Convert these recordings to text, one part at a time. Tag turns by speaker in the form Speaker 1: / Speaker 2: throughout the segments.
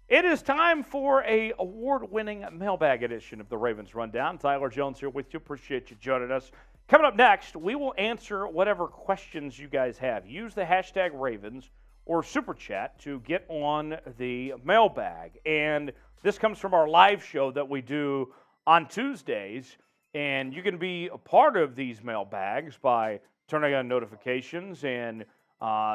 Speaker 1: It is time for a award-winning mailbag edition of the Ravens Rundown. Tyler Jones here with you. Appreciate you joining us. Coming up next, we will answer whatever questions you guys have. Use the hashtag Ravens or Super Chat to get on the mailbag. And this comes from our live show that we do on Tuesdays. And you can be a part of these mailbags by turning on notifications and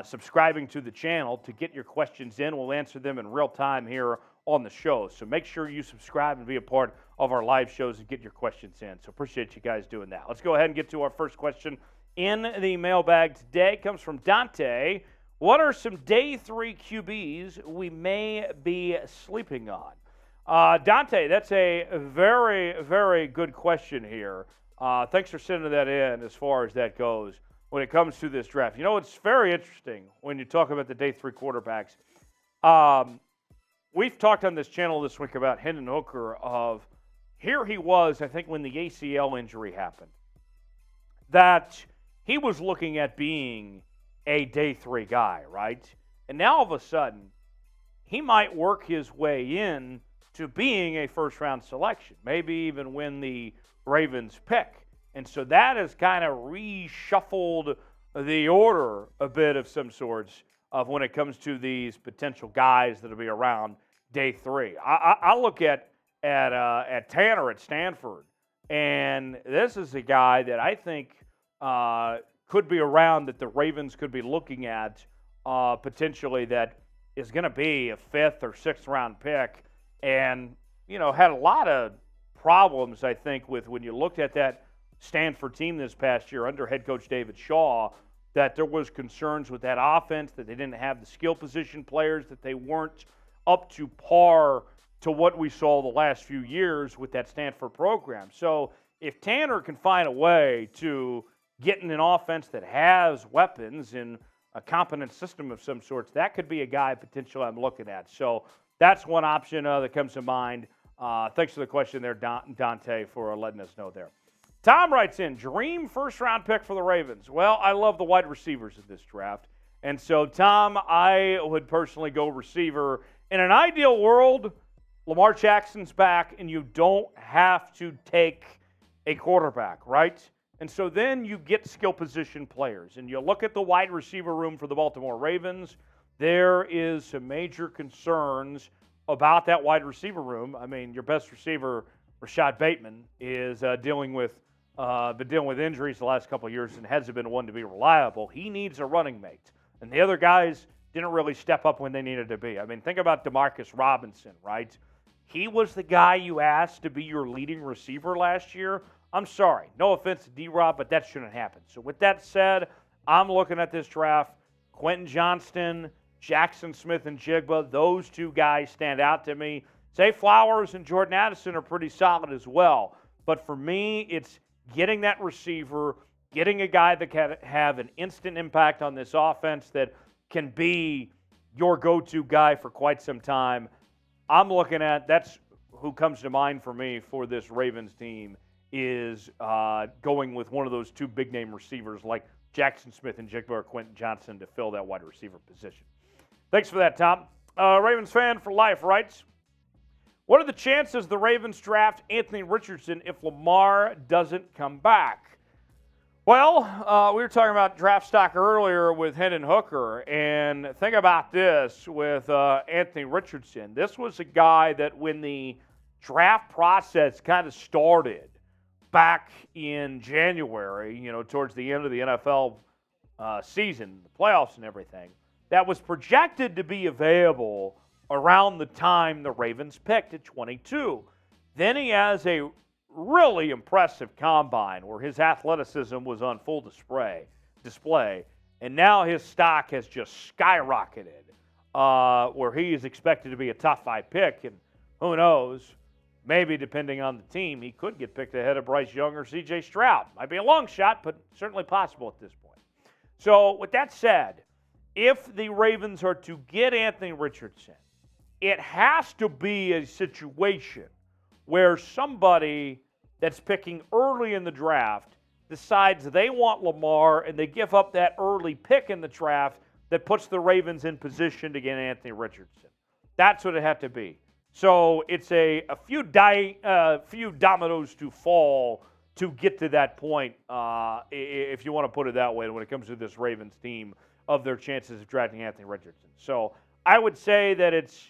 Speaker 1: subscribing to the channel to get your questions in. We'll answer them in real time here on the show. So make sure you subscribe and be a part of our live shows and get your questions in. So appreciate you guys doing that. Let's go ahead and get to our first question in the mailbag today. It comes from Dante. What are some day 3 QBs we may be sleeping on? Dante, that's a very, very good question here. Thanks for sending that in as far as that goes when it comes to this draft. You know, it's very interesting when you talk about the day 3 quarterbacks. We've talked on this channel this week about Hendon Hooker of here he was, I think, when the ACL injury happened, that he was looking at being a day 3 guy, right? And now all of a sudden, he might work his way in to being a first-round selection, maybe even win the Ravens pick. And so that has kind of reshuffled the order a bit of some sorts of when it comes to these potential guys that will be around day 3. I look at Tanner at Stanford, and this is a guy that I think could be around that the Ravens could be looking at potentially that is going to be a 5th or 6th round pick, and you know had a lot of problems I think with when you looked at that Stanford team this past year under head coach David Shaw, that there was concerns with that offense, that they didn't have the skill position players, that they weren't up to par to what we saw the last few years with that Stanford program. So if Tanner can find a way to get in an offense that has weapons and a competent system of some sorts, that could be a guy potentially I'm looking at. So that's one option that comes to mind. Thanks for the question there, Dante, for letting us know there. Tom writes in, dream first-round pick for the Ravens. Well, I love the wide receivers of this draft. And so, Tom, I would personally go receiver. In an ideal world, Lamar Jackson's back, and you don't have to take a quarterback, right? And so then you get skill position players. And you look at the wide receiver room for the Baltimore Ravens, there is some major concerns about that wide receiver room. I mean, your best receiver, Rashod Bateman, is dealing with injuries the last couple of years and hasn't been one to be reliable. He needs a running mate. And the other guys didn't really step up when they needed to be. I mean, think about Demarcus Robinson, right? He was the guy you asked to be your leading receiver last year. I'm sorry. No offense to D-Rob, but that shouldn't happen. So with that said, I'm looking at this draft. Quentin Johnston, Jackson Smith, and Jigba, those two guys stand out to me. Zay Flowers and Jordan Addison are pretty solid as well. But for me, it's getting that receiver, getting a guy that can have an instant impact on this offense that can be your go-to guy for quite some time. I'm looking at, that's who comes to mind for me for this Ravens team, is going with one of those two big-name receivers like Jackson Smith and Jigba or Quentin Johnson to fill that wide receiver position. Thanks for that, Tom. Ravens fan for life writes, what are the chances the Ravens draft Anthony Richardson if Lamar doesn't come back? Well, we were talking about draft stock earlier with Hendon Hooker, and think about this with Anthony Richardson. This was a guy that when the draft process kind of started back in January, you know, towards the end of the NFL season, the playoffs and everything, that was projected to be available around the time the Ravens picked at 22. Then he has a really impressive combine where his athleticism was on full display, and now his stock has just skyrocketed, where he is expected to be a top 5 pick, and who knows, maybe depending on the team, he could get picked ahead of Bryce Young or C.J. Stroud. Might be a long shot, but certainly possible at this point. So with that said, if the Ravens are to get Anthony Richardson, it has to be a situation where somebody that's picking early in the draft decides they want Lamar and they give up that early pick in the draft that puts the Ravens in position to get Anthony Richardson. That's what it had to be. So it's a few dominoes to fall to get to that point, if you want to put it that way, when it comes to this Ravens team of their chances of drafting Anthony Richardson. So I would say that it's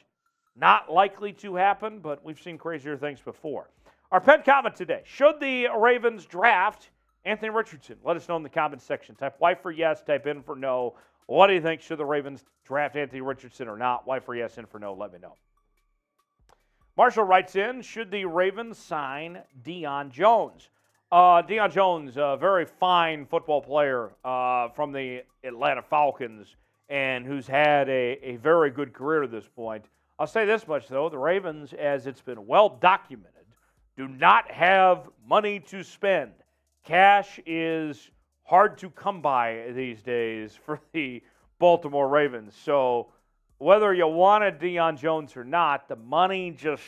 Speaker 1: not likely to happen, but we've seen crazier things before. Our pen comment today: should the Ravens draft Anthony Richardson? Let us know in the comments section. Type Y for yes, type in for no. What do you think? Should the Ravens draft Anthony Richardson or not? Y for yes, in for no. Let me know. Marshall writes in, should the Ravens sign Deion Jones? Deion Jones, a very fine football player from the Atlanta Falcons, and who's had a very good career at this point. I'll say this much, though. The Ravens, as it's been well documented, do not have money to spend. Cash is hard to come by these days for the Baltimore Ravens. So whether you wanted Deion Jones or not, the money just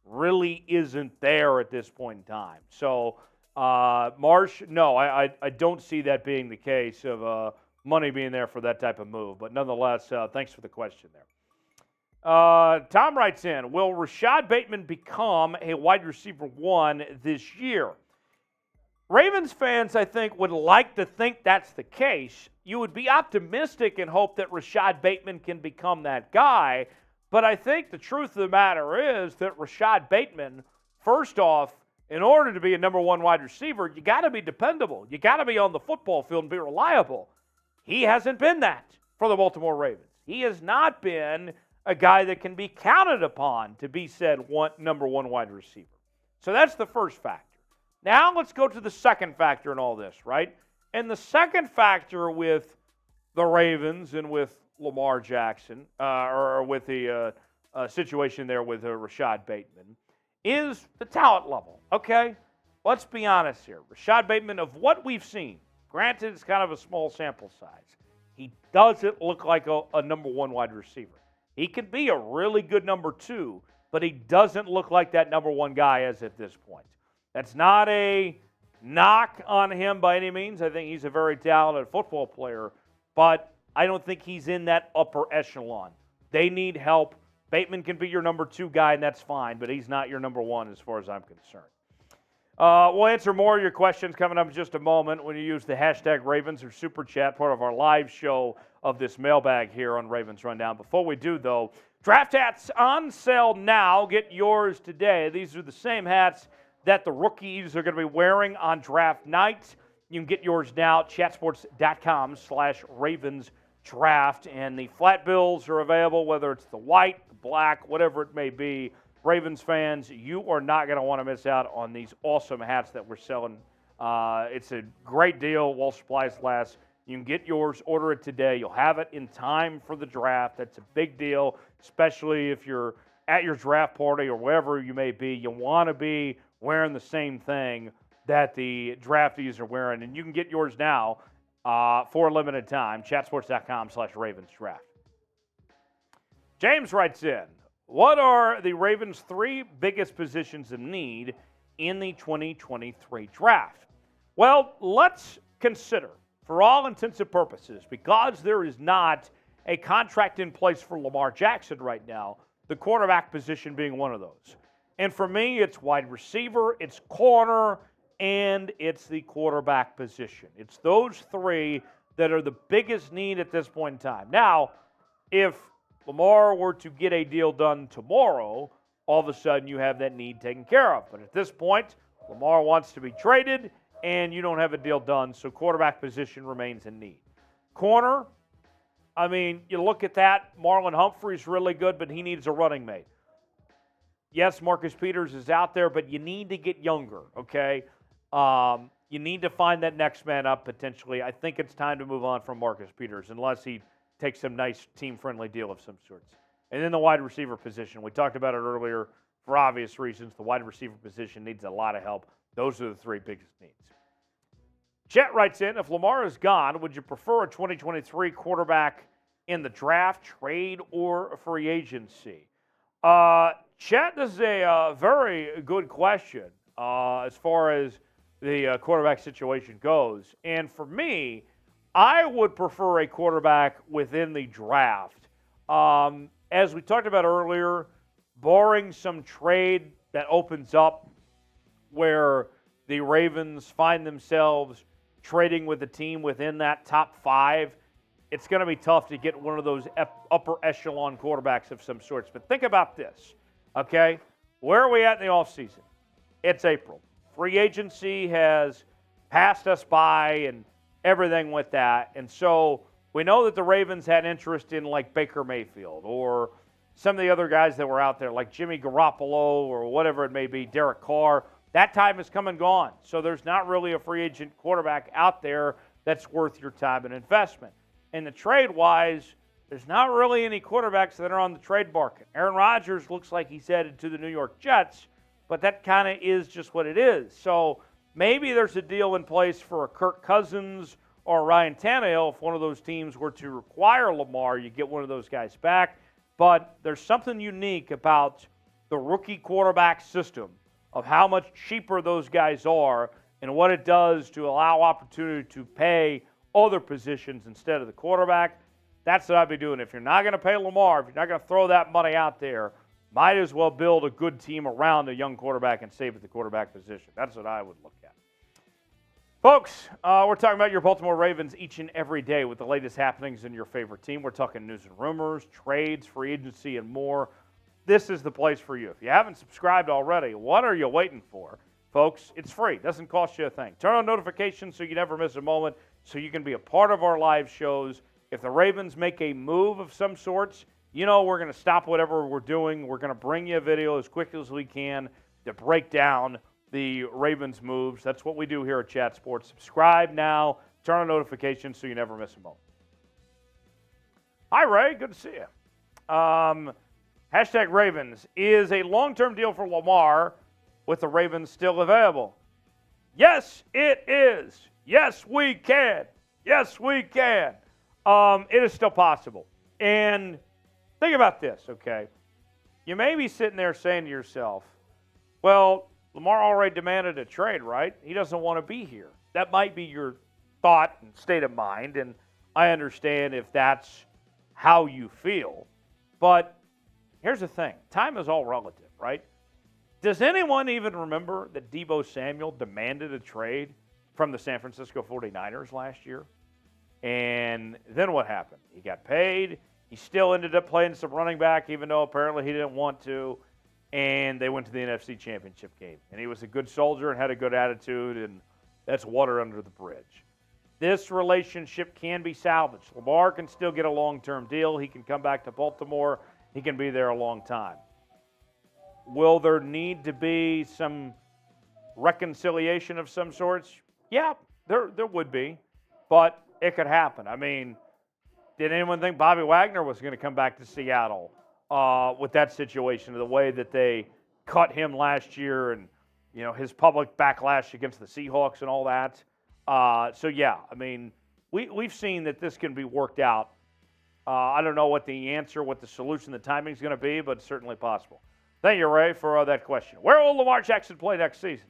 Speaker 1: really isn't there at this point in time. So, Marsh, no, I don't see that being the case of money being there for that type of move. But nonetheless, thanks for the question there. Tom writes in, will Rashod Bateman become a wide receiver 1 this year? Ravens fans, I think, would like to think that's the case. You would be optimistic and hope that Rashod Bateman can become that guy. But I think the truth of the matter is that Rashod Bateman, first off, in order to be a number 1 wide receiver, you got to be dependable. You got to be on the football field and be reliable. He hasn't been that for the Baltimore Ravens. He has not been a guy that can be counted upon to be said number 1 wide receiver. So that's the first factor. Now let's go to the second factor in all this, right? And the second factor with the Ravens and with Lamar Jackson, or with the situation there with Rashod Bateman, is the talent level, okay? Let's be honest here. Rashod Bateman, of what we've seen, granted it's kind of a small sample size, he doesn't look like a number 1 wide receiver. He could be a really good number 2, but he doesn't look like that number 1 guy as at this point. That's not a knock on him by any means. I think he's a very talented football player, but I don't think he's in that upper echelon. They need help. Bateman can be your number 2 guy, and that's fine, but he's not your number 1 as far as I'm concerned. We'll answer more of your questions coming up in just a moment when you use the hashtag Ravens or Super Chat, part of our live show of this mailbag here on Ravens Rundown. Before we do, though, draft hats on sale now. Get yours today. These are the same hats that the rookies are going to be wearing on draft night. You can get yours now at chatsports.com/RavensDraft. And the flat bills are available, whether it's the white, the black, whatever it may be. Ravens fans, you are not going to want to miss out on these awesome hats that we're selling. It's a great deal while supplies last. You can get yours, order it today. You'll have it in time for the draft. That's a big deal, especially if you're at your draft party or wherever you may be. You want to be wearing the same thing that the draftees are wearing. And you can get yours now for a limited time. Chatsports.com/RavensDraft. James writes in, what are the Ravens' 3 biggest positions of need in the 2023 draft? Well, let's consider, for all intents and purposes, because there is not a contract in place for Lamar Jackson right now, the quarterback position being one of those. And for me, it's wide receiver, it's corner, and it's the quarterback position. It's those 3 that are the biggest need at this point in time. Now, if Lamar were to get a deal done tomorrow, all of a sudden you have that need taken care of. But at this point, Lamar wants to be traded, and you don't have a deal done, so quarterback position remains in need. Corner, I mean, you look at that, Marlon Humphrey's really good, but he needs a running mate. Yes, Marcus Peters is out there, but you need to get younger, okay? You need to find that next man up potentially. I think it's time to move on from Marcus Peters unless he takes some nice team-friendly deal of some sorts. And then the wide receiver position. We talked about it earlier for obvious reasons. The wide receiver position needs a lot of help. Those are the 3 biggest needs. Chet writes in, if Lamar is gone, would you prefer a 2023 quarterback in the draft, trade, or free agency? Chet, this is a very good question as far as the quarterback situation goes. And for me, I would prefer a quarterback within the draft. as we talked about earlier, barring some trade that opens up where the Ravens find themselves trading with a team within that top 5, it's going to be tough to get one of those upper echelon quarterbacks of some sorts. But think about this, okay? Where are we at in the offseason? It's April. Free agency has passed us by and everything with that. And so we know that the Ravens had interest in like Baker Mayfield or some of the other guys that were out there like Jimmy Garoppolo or whatever it may be, Derek Carr. That time has come and gone. So there's not really a free agent quarterback out there that's worth your time and investment. And the trade-wise, there's not really any quarterbacks that are on the trade market. Aaron Rodgers looks like he's headed to the New York Jets, but that kind of is just what it is. So maybe there's a deal in place for a Kirk Cousins or a Ryan Tannehill. If one of those teams were to require Lamar, you get one of those guys back. But there's something unique about the rookie quarterback system of how much cheaper those guys are and what it does to allow opportunity to pay other positions instead of the quarterback. That's what I'd be doing. If you're not going to pay Lamar, if you're not going to throw that money out there, might as well build a good team around a young quarterback and save at the quarterback position. That's what I would look at. Folks, we're talking about your Baltimore Ravens each and every day with the latest happenings in your favorite team. We're talking news and rumors, trades, free agency, and more. This is the place for you. If you haven't subscribed already, what are you waiting for? Folks, it's free. It doesn't cost you a thing. Turn on notifications so you never miss a moment, so you can be a part of our live shows. If the Ravens make a move of some sorts, you know we're going to stop whatever we're doing. We're going to bring you a video as quick as we can to break down the Ravens moves. That's what we do here at Chat Sports. Subscribe now. Turn on notifications so you never miss a moment. Hi, Ray. Good to see you. Hashtag Ravens. Is a long-term deal for Lamar with the Ravens still available? Yes, it is. Yes, we can. Yes, we can. It is still possible. And think about this, okay? You may be sitting there saying to yourself, well, Lamar already demanded a trade, right? He doesn't want to be here. That might be your thought and state of mind, and I understand if that's how you feel. But here's the thing. Time is all relative, right? Does anyone even remember that Deebo Samuel demanded a trade from the San Francisco 49ers last year? And then what happened? He got paid. He still ended up playing some running back, even though apparently he didn't want to. And they went to the NFC Championship game. And he was a good soldier and had a good attitude, and that's water under the bridge. This relationship can be salvaged. Lamar can still get a long-term deal. He can come back to Baltimore. He can be there a long time. Will there need to be some reconciliation of some sorts? Yeah, there would be. But it could happen. I mean, did anyone think Bobby Wagner was going to come back to Seattle with that situation, the way that they cut him last year and, you know, his public backlash against the Seahawks and all that? So, yeah, I mean, we've seen that this can be worked out. I don't know what the answer, what the solution, the timing is going to be, but it's certainly possible. Thank you, Ray, for that question. Where will Lamar Jackson play next season?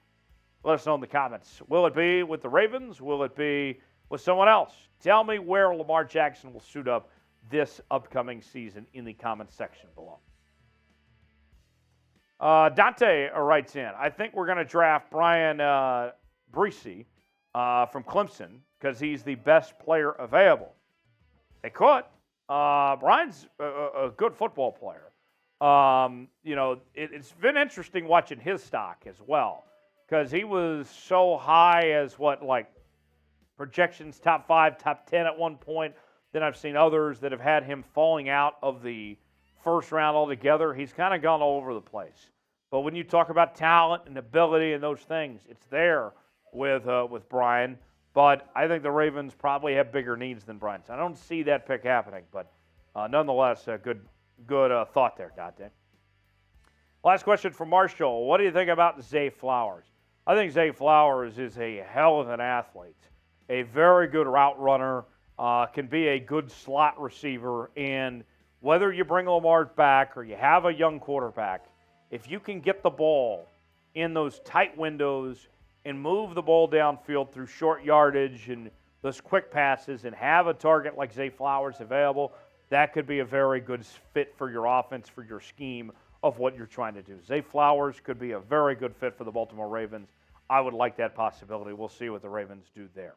Speaker 1: Let us know in the comments. Will it be with the Ravens? Will it be with someone else? Tell me where Lamar Jackson will suit up this upcoming season in the comments section below. Dante writes in, I think we're going to draft Bryan Bresee from Clemson because he's the best player available. They could. Brian's a good football player. You know, it's been interesting watching his stock as well because he was so high as projections top 5, top 10 at one point. Then I've seen others that have had him falling out of the first round altogether. He's kind of gone all over the place. But when you talk about talent and ability and those things, it's there with Bryan. But I think the Ravens probably have bigger needs than Bryan. So I don't see that pick happening. But nonetheless, good thought there, Dante. Last question from Marshall. What do you think about Zay Flowers? I think Zay Flowers is a hell of an athlete, a very good route runner, can be a good slot receiver. And whether you bring Lamar back or you have a young quarterback, if you can get the ball in those tight windows and move the ball downfield through short yardage and those quick passes and have a target like Zay Flowers available, that could be a very good fit for your offense, for your scheme of what you're trying to do. Zay Flowers could be a very good fit for the Baltimore Ravens. I would like that possibility. We'll see what the Ravens do there.